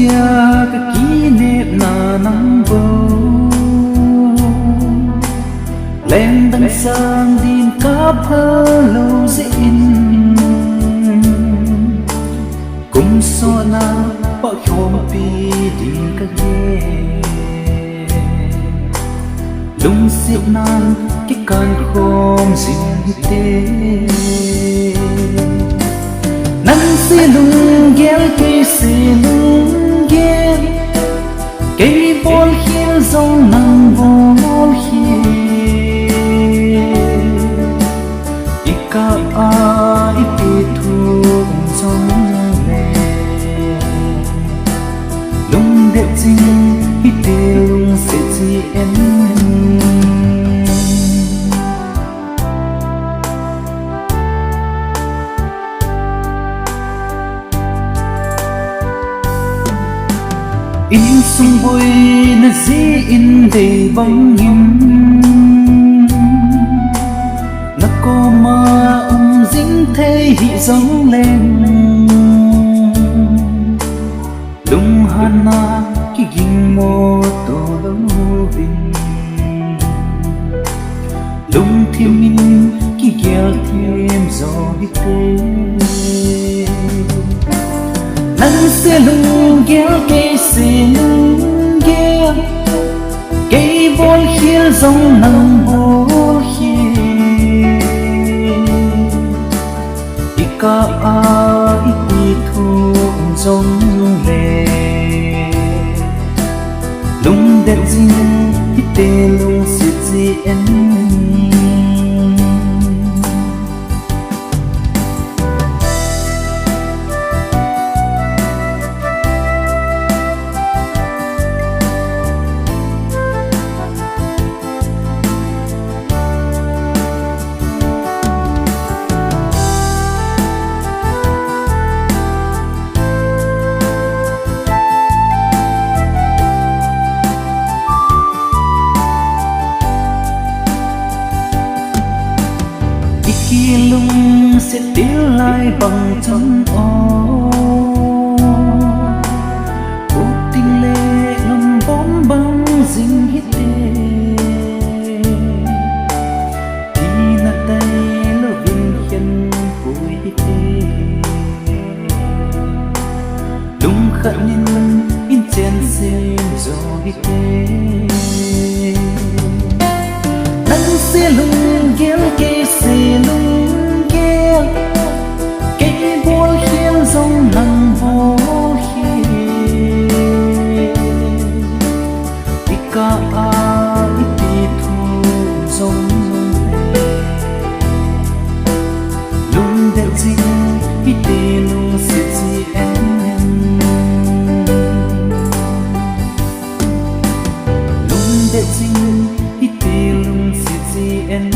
chia cái kỷ niệm là năm vô lên đằng sang đêm cáp hơ lâu dịn cùng so na bỏ khom pi đi cái ghê lung xịt nan cái can khom xin tê nắng xì lung ghé cây xì lung ghé cây bol hiên dòng nắng bol hiên ika ai pi thu dòng lệ lung đẹp chính ite lung sẽ chỉ em in sung bôi na dĩ in đầy bóng nhím na có mà dính thế hị giống lên lung hana ki ging mô tô lâu vinh lung thêm min ki ghel thêm gió đi tê nắng sẽ lung ghé cây sẽ lung ghé cây bol hiên dòng nắng bol hiên ika ai pi thu dòng lệ lung đẹp gì ite lung xịt gì em khi lung sẽ tiến lại bằng chân ô cuộc tình lệ ngầm bóng băng dính hít tê khi nát tay lỡ viên khen vui hít tê lung khát nhìn in trên xem gió hít tê nắng sẽ lung ghé cây sẽ lung cây bol hiên dòng nắng bol hiên ika ai pi thu dòng lệ lung đẹp gì ite lung xịt gì em lung đẹp gì ite lung xịt gì em